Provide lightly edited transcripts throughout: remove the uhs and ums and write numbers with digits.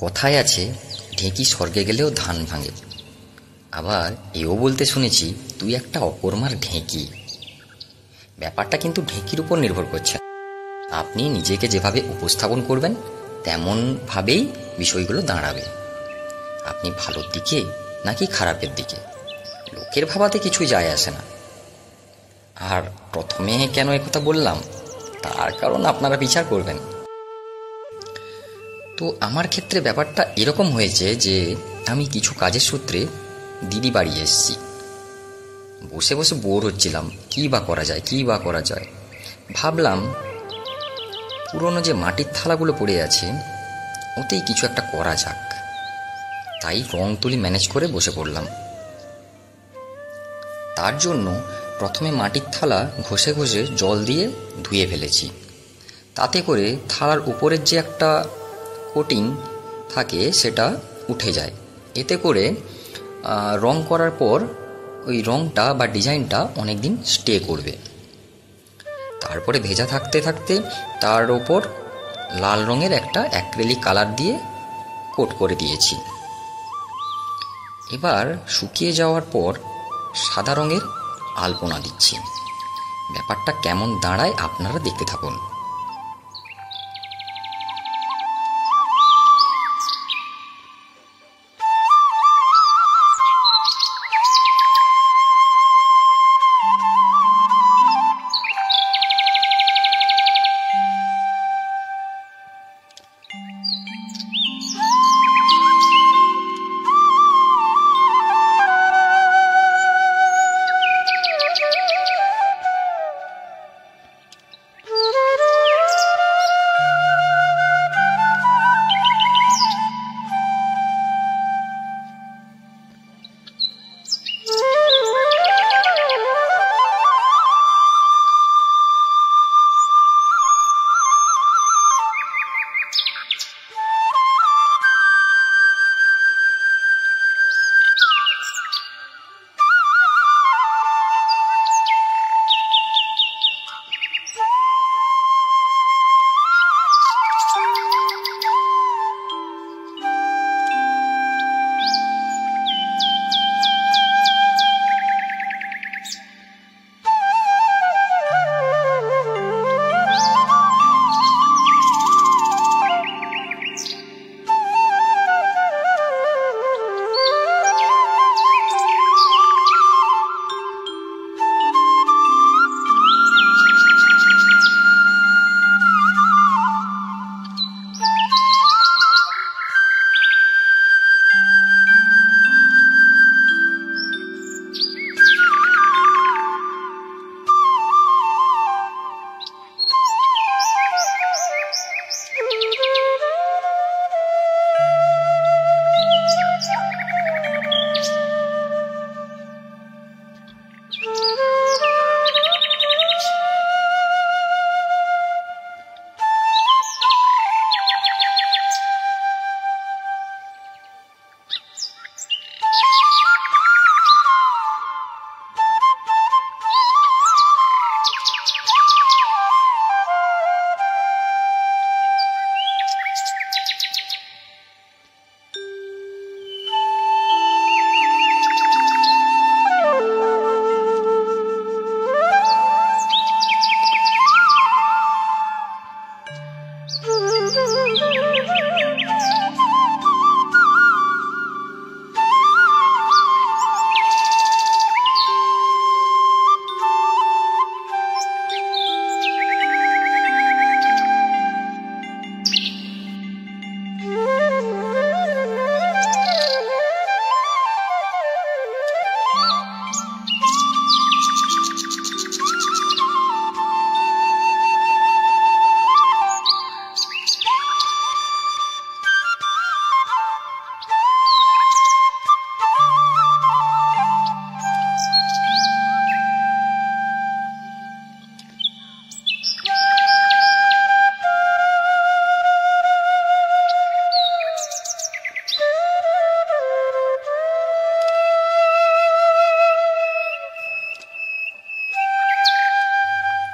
কথায় আছে, ঢেঁকি স্বর্গে গেলেও ধান ভাঙে। আবার এও বলতে শুনেছি, তুই একটা অকর্মার ঢেঁকি। ব্যাপারটা কিন্তু ঢেঁকির উপর নির্ভর করছে। আপনি নিজেকে যেভাবে উপস্থাপন করবেন তেমনভাবেই বিষয়গুলো দাঁড়াবে। আপনি ভালোর দিকে নাকি খারাপের দিকে, লোকের ভাবাতে কিছুই যায় আসে না। আর প্রথমে কেন একথা বললাম, তার কারণ আপনারা বিচার করবেন। তো আমার ক্ষেত্রে ব্যাপারটা এরকম হয়েছে যে আমি কিছু কাজের সূত্রে দিদি বাড়ি এসেছি। বসে বসে বোর হচ্ছিলাম, কী বা করা যায়। ভাবলাম পুরনো যে মাটির থালাগুলো পড়ে আছে ওতেই কিছু একটা করা যাক। তাই রং তুলি ম্যানেজ করে বসে পড়লাম। তার জন্য প্রথমে মাটির থালা ঘষে ঘষে জল দিয়ে ধুয়ে ফেলেছি। তাতে করে থালার উপরের যে একটা কোটিং থাকে সেটা উঠে যায়। এতে করে রং করার পর ওই রংটা বা ডিজাইনটা অনেক দিন স্টে করবে। তারপরে ভেজা থাকতে থাকতে তার ওপর লাল রঙের একটা অ্যাক্রিলিক কালার দিয়ে কোট করে দিয়েছি। এবার শুকিয়ে যাওয়ার পর সাদা রঙের আলপনা দিচ্ছি। ব্যাপারটা কেমন দাঁড়ায় আপনারা দেখতে থাকুন।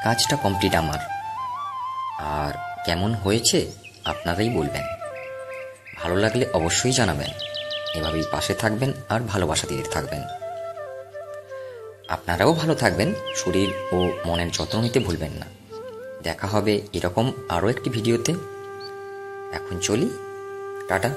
কাজটা কমপ্লিট আমার। আর কেমন হয়েছে আপনারাই বলবেন। ভালো লাগলে অবশ্যই জানাবেন। এভাবেই পাশে থাকবেন আর ভালোবাসা দিতে থাকবেন। আপনারাও ভালো থাকবেন, শরীর ও মনের যত্ন নিতে ভুলবেন না। দেখা হবে এরকম আরও একটি ভিডিওতে। এখন চলি, টাটা।